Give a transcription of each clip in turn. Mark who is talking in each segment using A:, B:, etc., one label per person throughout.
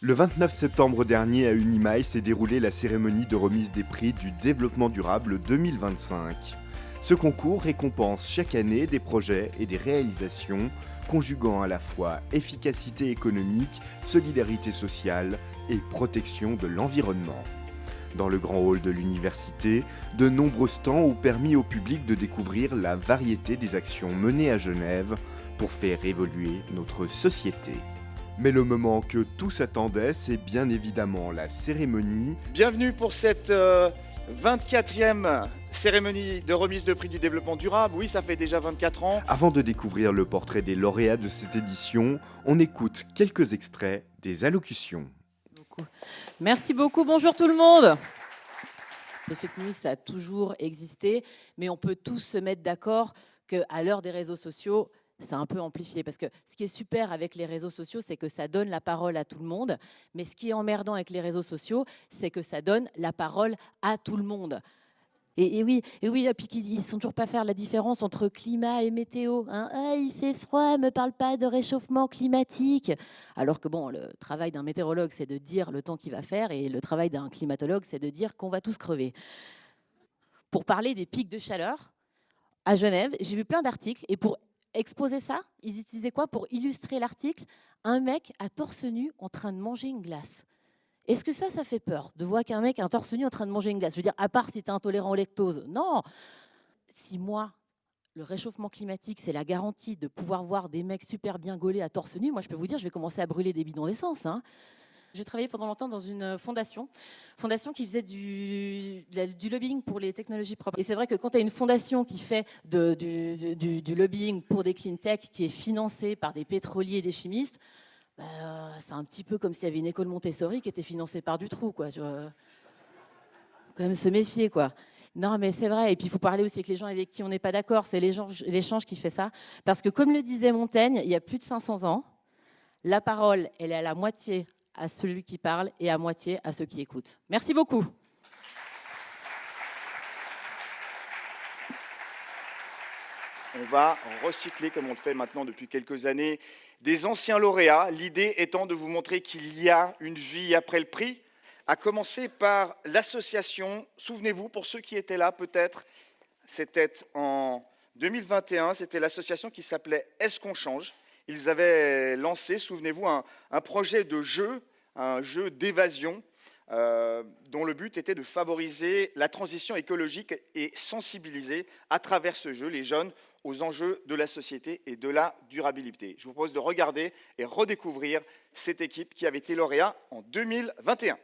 A: Le 29 septembre dernier à Unimail s'est déroulée la cérémonie de remise des prix du développement durable 2025. Ce concours récompense chaque année des projets et des réalisations conjuguant à la fois efficacité économique, solidarité sociale et protection de l'environnement. Dans le grand hall de l'université, de nombreux stands ont permis au public de découvrir la variété des actions menées à Genève pour faire évoluer notre société. Mais le moment que tous attendaient, c'est bien évidemment la cérémonie.
B: Bienvenue pour cette 24e cérémonie de remise de prix du développement durable. Oui, ça fait déjà 24 ans.
A: Avant de découvrir le portrait des lauréats de cette édition, on écoute quelques extraits des allocutions.
C: Merci beaucoup, bonjour tout le monde. Les fake news, ça a toujours existé, mais on peut tous se mettre d'accord qu'à l'heure des réseaux sociaux, c'est un peu amplifié. Parce que ce qui est super avec les réseaux sociaux, c'est que ça donne la parole à tout le monde. Mais ce qui est emmerdant avec les réseaux sociaux, c'est que ça donne la parole à tout le monde. Et oui, et puis ils ne sont toujours pas faire la différence entre climat et météo. Hein. Ah, il fait froid, me parle pas de réchauffement climatique. Alors que bon, le travail d'un météorologue, c'est de dire le temps qu'il va faire, et le travail d'un climatologue, c'est de dire qu'on va tous crever. Pour parler des pics de chaleur, à Genève, j'ai vu plein d'articles, et pour exposer ça, ils utilisaient quoi pour illustrer l'article? Un mec à torse nu en train de manger une glace. Est-ce que ça fait peur de voir qu'un mec a un torse nu en train de manger une glace? Je veux dire, à part si tu es intolérant au lactose. Non. Si moi, le réchauffement climatique, c'est la garantie de pouvoir voir des mecs super bien gaulés à torse nu, moi, je peux vous dire, je vais commencer à brûler des bidons d'essence. Hein. J'ai travaillé pendant longtemps dans une fondation qui faisait du lobbying pour les technologies propres. Et c'est vrai que quand tu as une fondation qui fait du lobbying pour des clean tech, qui est financée par des pétroliers et des chimistes, c'est un petit peu comme s'il y avait une école Montessori qui était financée par Dutroux, quoi. Tu vois. Faut quand même se méfier, quoi. Non, mais c'est vrai. Et puis, il faut parler aussi avec les gens avec qui on n'est pas d'accord. C'est l'échange qui fait ça. Parce que, comme le disait Montaigne, il y a plus de 500 ans, la parole, elle est à la moitié à celui qui parle et à moitié à ceux qui écoutent. Merci beaucoup.
B: On va recycler, comme on le fait maintenant depuis quelques années, des anciens lauréats. L'idée étant de vous montrer qu'il y a une vie après le prix, à commencer par l'association. Souvenez-vous, pour ceux qui étaient là peut-être, c'était en 2021, c'était l'association qui s'appelait Est-ce qu'on change? Ils avaient lancé, souvenez-vous, un projet de jeu, un jeu d'évasion, dont le but était de favoriser la transition écologique et sensibiliser à travers ce jeu les jeunes aux enjeux de la société et de la durabilité. Je vous propose de regarder et redécouvrir cette équipe qui avait été lauréat en 2021.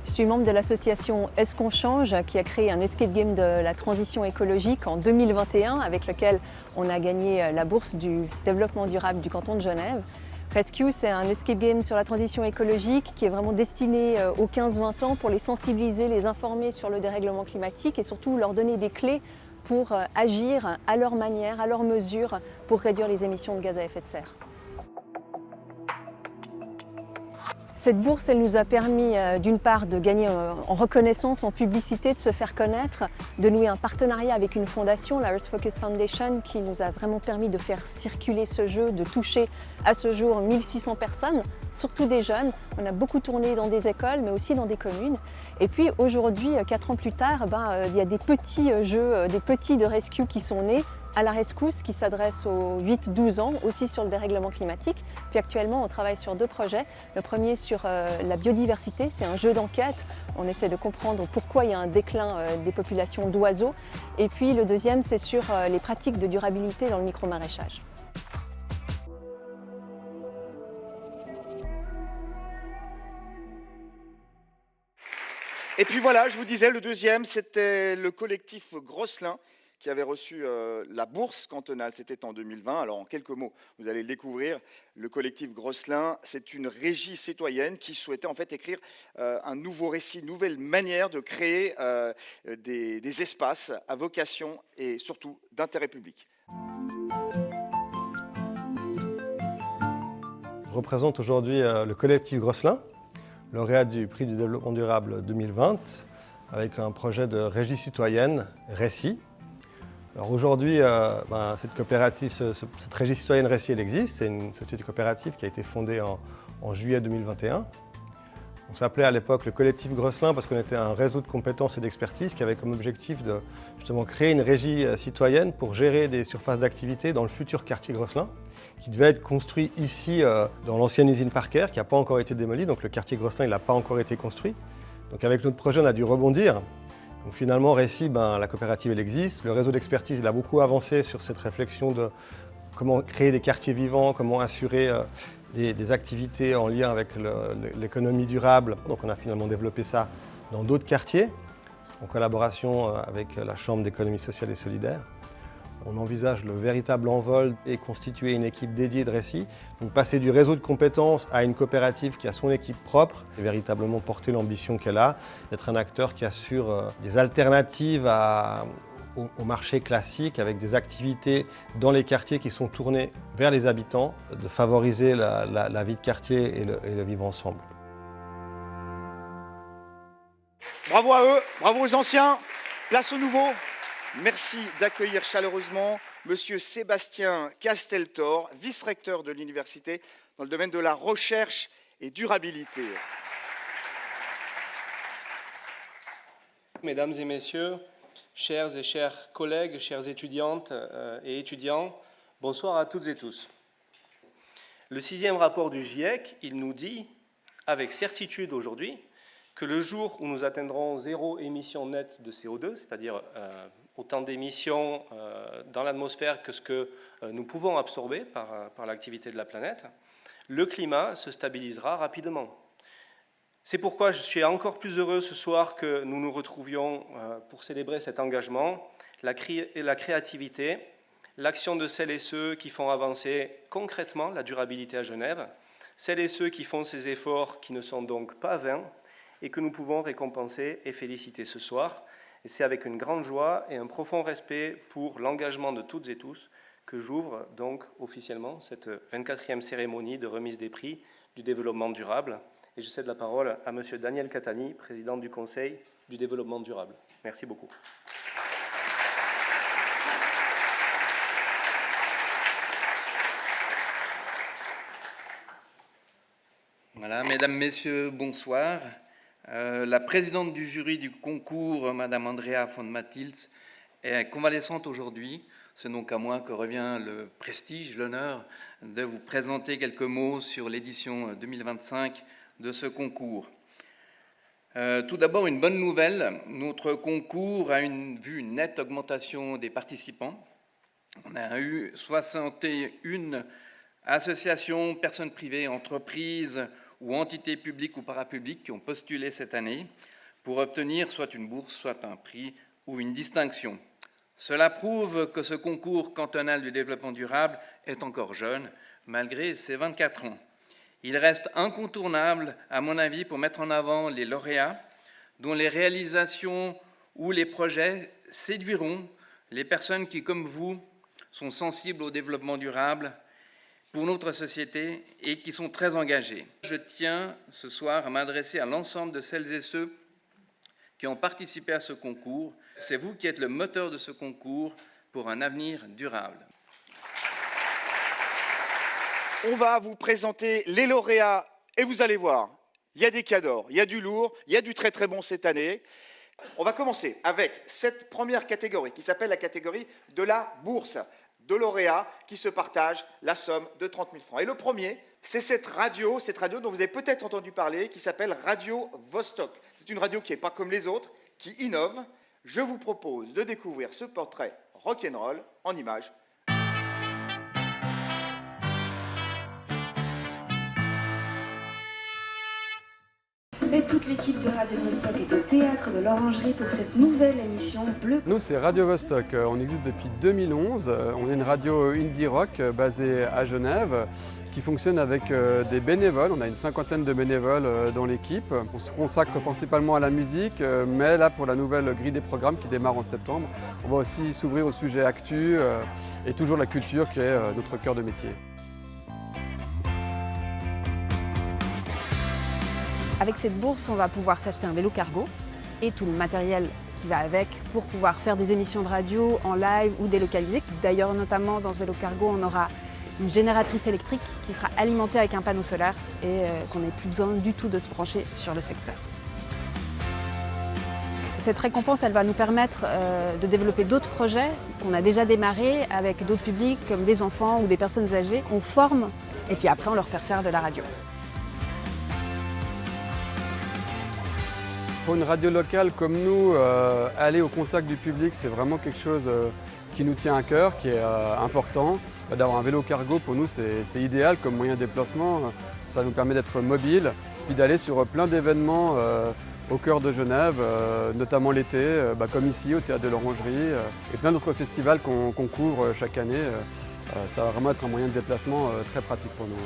D: Je suis membre de l'association Est-ce qu'on change, qui a créé un escape game de la transition écologique en 2021, avec lequel on a gagné la bourse du développement durable du canton de Genève. Rescue, c'est un escape game sur la transition écologique qui est vraiment destiné aux 15-20 ans pour les sensibiliser, les informer sur le dérèglement climatique et surtout leur donner des clés pour agir à leur manière, à leur mesure, pour réduire les émissions de gaz à effet de serre. Cette bourse, elle nous a permis d'une part de gagner en reconnaissance, en publicité, de se faire connaître, de nouer un partenariat avec une fondation, la Earth Focus Foundation, qui nous a vraiment permis de faire circuler ce jeu, de toucher à ce jour 1600 personnes, surtout des jeunes. On a beaucoup tourné dans des écoles, mais aussi dans des communes. Et puis aujourd'hui, 4 ans plus tard, il y a des petits jeux, des petits de Rescue qui sont nés, à la rescousse qui s'adresse aux 8-12 ans, aussi sur le dérèglement climatique. Puis actuellement, on travaille sur 2 projets. Le premier sur la biodiversité, c'est un jeu d'enquête. On essaie de comprendre pourquoi il y a un déclin des populations d'oiseaux. Et puis le deuxième, c'est sur les pratiques de durabilité dans le micro-maraîchage.
B: Et puis voilà, je vous disais, le deuxième, c'était le collectif Grosselin, qui avait reçu la bourse cantonale, c'était en 2020. Alors en quelques mots, vous allez le découvrir, le collectif Grosselin, c'est une régie citoyenne qui souhaitait en fait écrire un nouveau récit, une nouvelle manière de créer des espaces à vocation et surtout d'intérêt public.
E: Je représente aujourd'hui le collectif Grosselin, lauréat du prix du développement durable 2020, avec un projet de régie citoyenne, RECI. Alors aujourd'hui, cette coopérative, cette régie citoyenne Récit, elle existe. C'est une société coopérative qui a été fondée en juillet 2021. On s'appelait à l'époque le collectif Grosselin parce qu'on était un réseau de compétences et d'expertise qui avait comme objectif de justement créer une régie citoyenne pour gérer des surfaces d'activité dans le futur quartier Grosselin, qui devait être construit ici dans l'ancienne usine Parker, qui n'a pas encore été démolie. Donc le quartier Grosselin, il n'a pas encore été construit. Donc avec notre projet, on a dû rebondir. Donc finalement, Récit, la coopérative, elle existe. Le réseau d'expertise, il a beaucoup avancé sur cette réflexion de comment créer des quartiers vivants, comment assurer des activités en lien avec l'économie durable. Donc on a finalement développé ça dans d'autres quartiers, en collaboration avec la Chambre d'économie sociale et solidaire. On envisage le véritable envol et constituer une équipe dédiée de Récit. Donc passer du réseau de compétences à une coopérative qui a son équipe propre et véritablement porter l'ambition qu'elle a, d'être un acteur qui assure des alternatives au marché classique avec des activités dans les quartiers qui sont tournées vers les habitants, de favoriser la vie de quartier et le vivre ensemble.
B: Bravo à eux, bravo aux anciens, place aux nouveaux. Merci d'accueillir chaleureusement Monsieur Sébastien Casteltor, vice-recteur de l'université dans le domaine de la recherche et durabilité.
F: Mesdames et messieurs, chers et chers collègues, chères étudiantes et étudiants, bonsoir à toutes et tous. Le 6e rapport du GIEC, il nous dit, avec certitude aujourd'hui, que le jour où nous atteindrons 0 émission nette de CO2, c'est-à-dire autant d'émissions dans l'atmosphère que ce que nous pouvons absorber par l'activité de la planète, le climat se stabilisera rapidement. C'est pourquoi je suis encore plus heureux ce soir que nous nous retrouvions pour célébrer cet engagement, la créativité, l'action de celles et ceux qui font avancer concrètement la durabilité à Genève, celles et ceux qui font ces efforts qui ne sont donc pas vains et que nous pouvons récompenser et féliciter ce soir. Et c'est avec une grande joie et un profond respect pour l'engagement de toutes et tous que j'ouvre donc officiellement cette 24e cérémonie de remise des prix du développement durable. Et je cède la parole à M. Daniel Catani, président du Conseil du développement durable. Merci beaucoup.
G: Voilà, mesdames, messieurs, bonsoir. La présidente du jury du concours, Madame Andrea von Matilz, est convalescente aujourd'hui. C'est donc à moi que revient le prestige, l'honneur de vous présenter quelques mots sur l'édition 2025 de ce concours. Tout d'abord, une bonne nouvelle. Notre concours a vu une nette augmentation des participants. On a eu 61 associations, personnes privées, entreprises ou entités publiques ou parapubliques qui ont postulé cette année pour obtenir soit une bourse, soit un prix ou une distinction. Cela prouve que ce concours cantonal du développement durable est encore jeune, malgré ses 24 ans. Il reste incontournable, à mon avis, pour mettre en avant les lauréats dont les réalisations ou les projets séduiront les personnes qui, comme vous, sont sensibles au développement durable pour notre société et qui sont très engagés. Je tiens ce soir à m'adresser à l'ensemble de celles et ceux qui ont participé à ce concours. C'est vous qui êtes le moteur de ce concours pour un avenir durable.
B: On va vous présenter les lauréats et vous allez voir, il y a des cadors, il y a du lourd, il y a du très très bon cette année. On va commencer avec cette première catégorie qui s'appelle la catégorie de la bourse de lauréats qui se partagent la somme de 30 000 francs. Et le premier, c'est cette radio dont vous avez peut-être entendu parler, qui s'appelle Radio Vostok. C'est une radio qui n'est pas comme les autres, qui innove. Je vous propose de découvrir ce portrait rock'n'roll en images.
H: Et toute l'équipe de Radio Vostok est au théâtre de l'Orangerie pour cette nouvelle émission Bleu.
I: Nous, c'est Radio Vostok. On existe depuis 2011. On est une radio indie rock basée à Genève qui fonctionne avec des bénévoles. On a une 50aine de bénévoles dans l'équipe. On se consacre principalement à la musique, mais là, pour la nouvelle grille des programmes qui démarre en septembre, on va aussi s'ouvrir au sujet actu et toujours la culture qui est notre cœur de métier.
J: Avec cette bourse, on va pouvoir s'acheter un vélo cargo et tout le matériel qui va avec pour pouvoir faire des émissions de radio en live ou délocalisées. D'ailleurs, notamment dans ce vélo cargo, on aura une génératrice électrique qui sera alimentée avec un panneau solaire et qu'on n'ait plus besoin du tout de se brancher sur le secteur. Cette récompense, elle va nous permettre de développer d'autres projets qu'on a déjà démarrés avec d'autres publics comme des enfants ou des personnes âgées. On forme et puis après on leur fait faire de la radio.
I: Pour une radio locale comme nous, aller au contact du public, c'est vraiment quelque chose qui nous tient à cœur, qui est important. D'avoir un vélo cargo, pour nous, c'est idéal comme moyen de déplacement. Ça nous permet d'être mobile, puis d'aller sur plein d'événements au cœur de Genève, notamment l'été, comme ici au Théâtre de l'Orangerie, et plein d'autres festivals qu'on couvre chaque année. Ça va vraiment être un moyen de déplacement très pratique pour nous.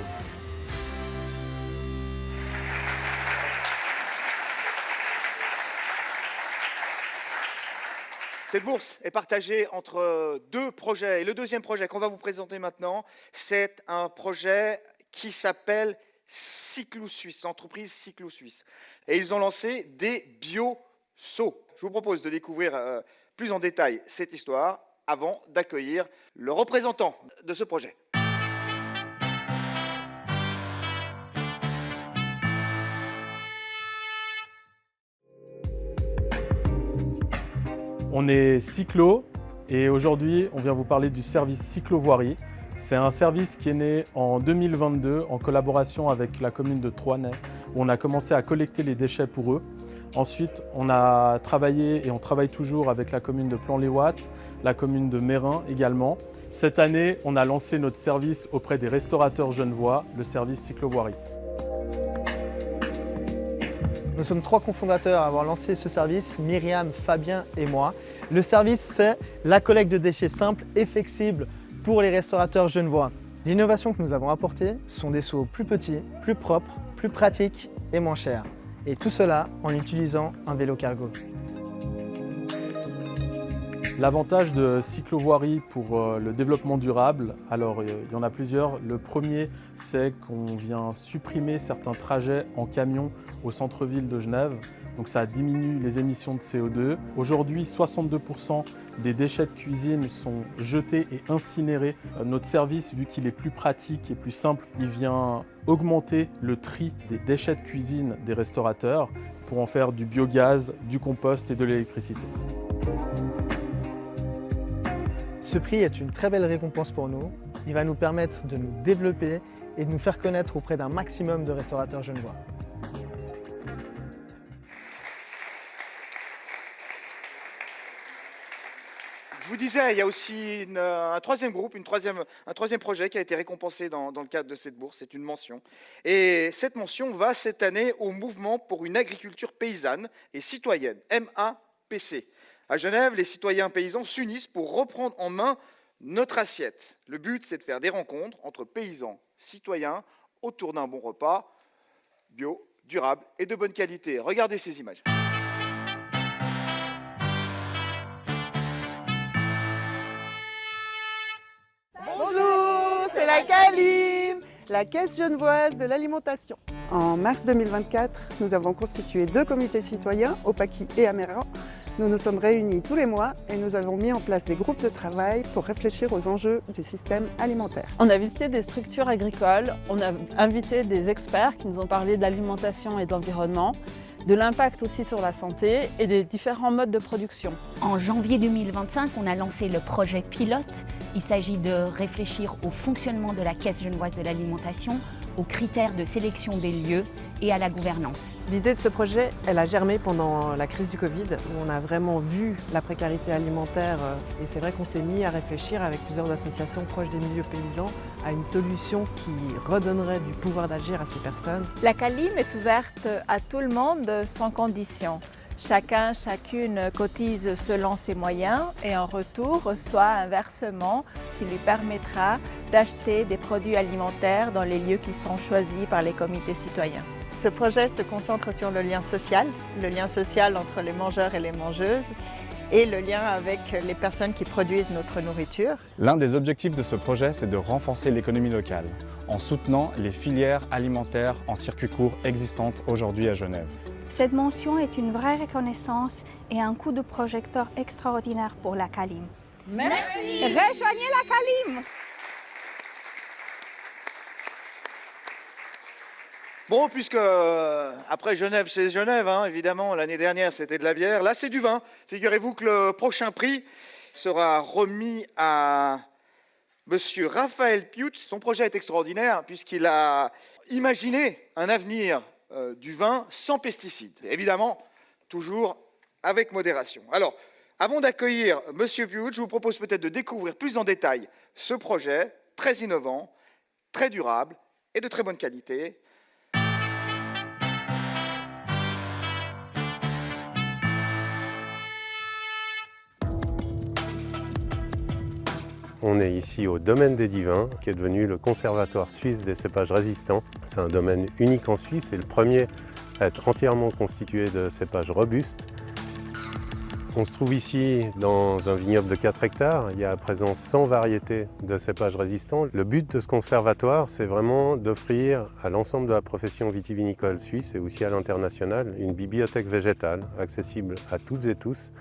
B: Cette bourse est partagée entre deux projets. Et le deuxième projet qu'on va vous présenter maintenant, c'est un projet qui s'appelle Cyclo-Suisse, l'entreprise Cyclo-Suisse. Et ils ont lancé des bio-sauts. Je vous propose de découvrir plus en détail cette histoire avant d'accueillir le représentant de ce projet.
K: On est Cyclo et aujourd'hui on vient vous parler du service cyclovoirie. C'est un service qui est né en 2022 en collaboration avec la commune de Troinay où on a commencé à collecter les déchets pour eux. Ensuite on a travaillé et on travaille toujours avec la commune de Plan-les-Ouates, la commune de Meyrin également. Cette année on a lancé notre service auprès des restaurateurs genevois, le service cyclovoirie.
L: Nous sommes 3 cofondateurs à avoir lancé ce service, Myriam, Fabien et moi. Le service, c'est la collecte de déchets simples et flexibles pour les restaurateurs genevois. L'innovation que nous avons apportée sont des seaux plus petits, plus propres, plus pratiques et moins chers. Et tout cela en utilisant un vélo cargo.
K: L'avantage de cyclovoirie pour le développement durable, alors il y en a plusieurs. Le premier, c'est qu'on vient supprimer certains trajets en camion au centre-ville de Genève. Donc ça diminue les émissions de CO2. Aujourd'hui, 62% des déchets de cuisine sont jetés et incinérés. Notre service, vu qu'il est plus pratique et plus simple, il vient augmenter le tri des déchets de cuisine des restaurateurs pour en faire du biogaz, du compost et de l'électricité.
L: Ce prix est une très belle récompense pour nous. Il va nous permettre de nous développer et de nous faire connaître auprès d'un maximum de restaurateurs genevois.
B: Je vous disais, il y a aussi un troisième groupe, un troisième projet qui a été récompensé dans le cadre de cette bourse. C'est une mention. Et cette mention va cette année au Mouvement pour une agriculture paysanne et citoyenne, MAPC. À Genève, les citoyens paysans s'unissent pour reprendre en main notre assiette. Le but, c'est de faire des rencontres entre paysans, citoyens, autour d'un bon repas, bio, durable et de bonne qualité. Regardez ces images.
M: Bonjour, c'est la CALIM, la Caisse genevoise de l'alimentation. En mars 2024, nous avons constitué 2 comités citoyens, au Paquis et à Meyrin. Nous nous sommes réunis tous les mois et nous avons mis en place des groupes de travail pour réfléchir aux enjeux du système alimentaire.
N: On a visité des structures agricoles, on a invité des experts qui nous ont parlé d'alimentation et d'environnement, de l'impact aussi sur la santé et des différents modes de production.
O: En janvier 2025, on a lancé le projet pilote. Il s'agit de réfléchir au fonctionnement de la Caisse genevoise de l'alimentation, aux critères de sélection des lieux et à la gouvernance.
P: L'idée de ce projet, elle a germé pendant la crise du Covid, où on a vraiment vu la précarité alimentaire et c'est vrai qu'on s'est mis à réfléchir avec plusieurs associations proches des milieux paysans à une solution qui redonnerait du pouvoir d'agir à ces personnes.
Q: La CALIM est ouverte à tout le monde sans condition. Chacun, chacune cotise selon ses moyens et en retour reçoit un versement qui lui permettra d'acheter des produits alimentaires dans les lieux qui sont choisis par les comités citoyens. Ce projet se concentre sur le lien social entre les mangeurs et les mangeuses et le lien avec les personnes qui produisent notre nourriture.
R: L'un des objectifs de ce projet, c'est de renforcer l'économie locale en soutenant les filières alimentaires en circuit court existantes aujourd'hui à Genève.
S: Cette mention est une vraie reconnaissance et un coup de projecteur extraordinaire pour la CALIM.
Q: Merci.
S: Rejoignez la CALIM.
B: Bon, puisque après Genève, c'est Genève, hein, évidemment, l'année dernière c'était de la bière, là c'est du vin. Figurez-vous que le prochain prix sera remis à Monsieur Raphaël Piut. Son projet est extraordinaire puisqu'il a imaginé un avenir du vin sans pesticides. Évidemment, toujours avec modération. Alors, avant d'accueillir Monsieur Piut, je vous propose peut-être de découvrir plus en détail ce projet très innovant, très durable et de très bonne qualité.
T: On est ici au domaine des Divins, qui est devenu le conservatoire suisse des cépages résistants. C'est un domaine unique en Suisse, c'est le premier à être entièrement constitué de cépages robustes. On se trouve ici dans un vignoble de 4 hectares. Il y a à présent 100 variétés de cépages résistants. Le but de ce conservatoire, c'est vraiment d'offrir à l'ensemble de la profession vitivinicole suisse et aussi à l'international une bibliothèque végétale accessible à toutes et tous.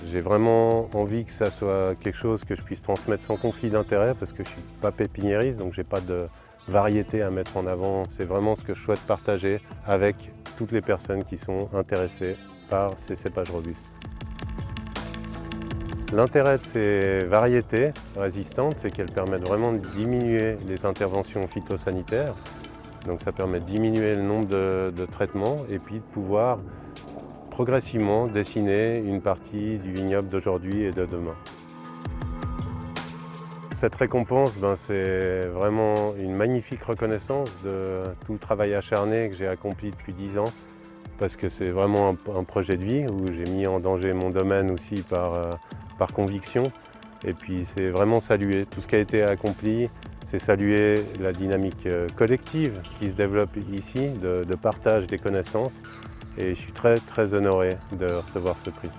T: J'ai vraiment envie que ça soit quelque chose que je puisse transmettre sans conflit d'intérêt parce que je ne suis pas pépiniériste, donc je n'ai pas de variété à mettre en avant. C'est vraiment ce que je souhaite partager avec toutes les personnes qui sont intéressées par ces cépages robustes. L'intérêt de ces variétés résistantes, c'est qu'elles permettent vraiment de diminuer les interventions phytosanitaires. Donc ça permet de diminuer le nombre de traitements et puis de pouvoir progressivement dessiner une partie du vignoble d'aujourd'hui et de demain. Cette récompense, c'est vraiment une magnifique reconnaissance de tout le travail acharné que j'ai accompli depuis 10 ans, parce que c'est vraiment un projet de vie où j'ai mis en danger mon domaine aussi par conviction. Et puis c'est vraiment saluer tout ce qui a été accompli, c'est saluer la dynamique collective qui se développe ici, de partage des connaissances. Et je suis très, très honoré de recevoir ce prix.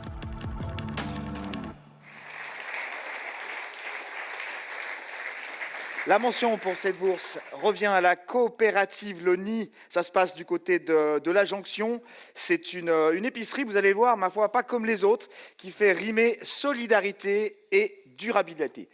B: La mention pour cette bourse revient à la coopérative Le Nid. Ça se passe du côté de la Jonction. C'est une épicerie, vous allez voir, ma foi, pas comme les autres, qui fait rimer solidarité et durabilité.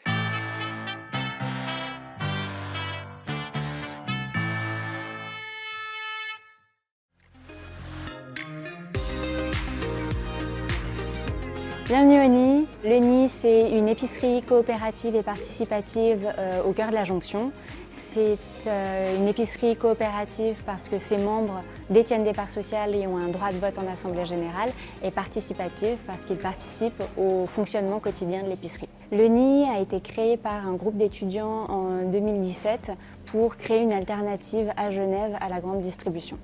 U: Bienvenue au Nid. Le Nid, c'est une épicerie coopérative et participative au cœur de la Jonction. C'est une épicerie coopérative parce que ses membres détiennent des parts sociales et ont un droit de vote en assemblée générale, et participative parce qu'ils participent au fonctionnement quotidien de l'épicerie. Le Nid a été créé par un groupe d'étudiants en 2017 pour créer une alternative à Genève à la grande distribution.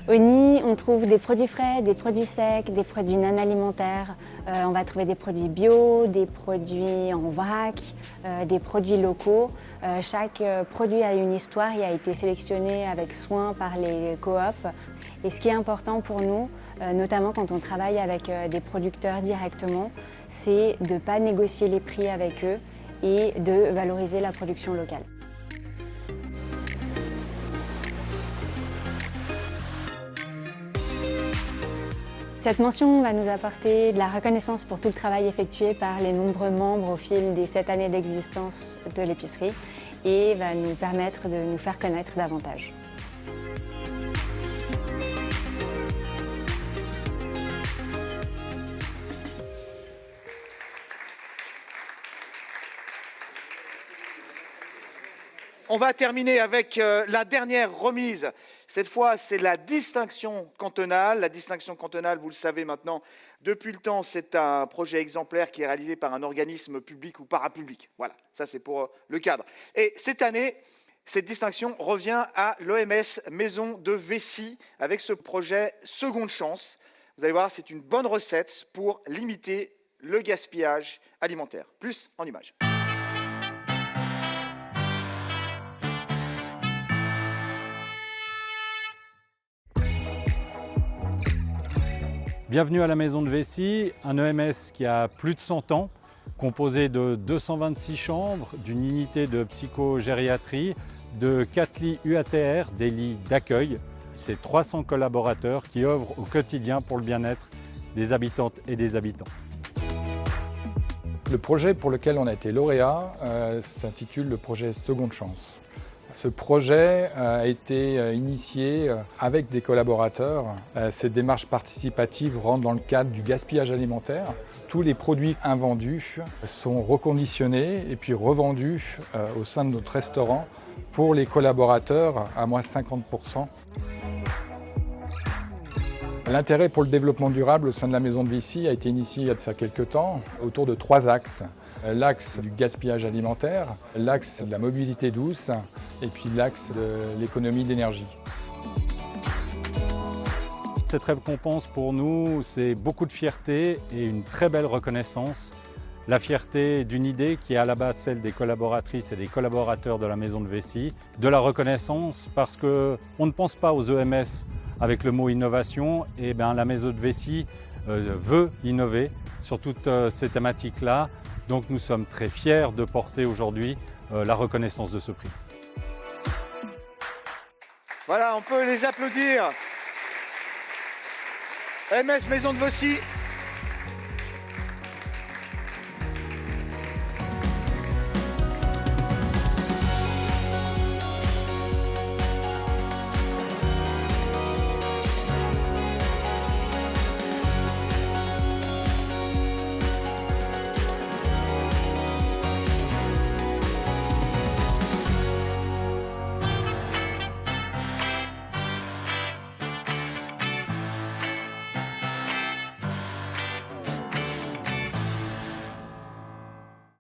U: Au Nid, on trouve des produits frais, des produits secs, des produits non alimentaires. On va trouver des produits bio, des produits en vrac, des produits locaux. Chaque produit a une histoire et a été sélectionné avec soin par les coops. Et ce qui est important pour nous, notamment quand on travaille avec des producteurs directement, c'est de ne pas négocier les prix avec eux et de valoriser la production locale. Cette mention va nous apporter de la reconnaissance pour tout le travail effectué par les nombreux membres au fil des 7 années d'existence de l'épicerie et va nous permettre de nous faire connaître davantage.
B: On va terminer avec la dernière remise. Cette fois, c'est la distinction cantonale. La distinction cantonale, vous le savez maintenant, depuis le temps, c'est un projet exemplaire qui est réalisé par un organisme public ou parapublic. Voilà, ça c'est pour le cadre. Et cette année, cette distinction revient à l'OMS Maison de Vessy avec ce projet Seconde Chance. Vous allez voir, c'est une bonne recette pour limiter le gaspillage alimentaire. Plus en images.
V: Bienvenue à la Maison de Vessy, un EMS qui a plus de 100 ans,
A: composé de 226 chambres, d'une unité de psychogériatrie, de 4 lits UATR, des lits d'accueil. C'est 300 collaborateurs qui œuvrent au quotidien pour le bien-être des habitantes et des habitants.
V: Le projet pour lequel on a été lauréat s'intitule le projet Seconde Chance. Ce projet a été initié avec des collaborateurs. Cette démarche participative rentre dans le cadre du gaspillage alimentaire. Tous les produits invendus sont reconditionnés et puis revendus au sein de notre restaurant pour les collaborateurs à moins 50%. L'intérêt pour le développement durable au sein de la Maison de Vissy a été initié il y a de ça quelques temps autour de 3 axes. L'axe du gaspillage alimentaire, l'axe de la mobilité douce et puis l'axe de l'économie d'énergie.
A: Cette récompense pour nous, c'est beaucoup de fierté et une très belle reconnaissance. La fierté d'une idée qui est à la base celle des collaboratrices et des collaborateurs de la Maison de Vissy. De la reconnaissance parce qu'on ne pense pas aux EMS avec le mot innovation. Et bien, la Maison de Vissy veut innover sur toutes ces thématiques-là. Donc nous sommes très fiers de porter aujourd'hui la reconnaissance de ce prix.
B: Voilà, on peut les applaudir. MS Maison de Vissy.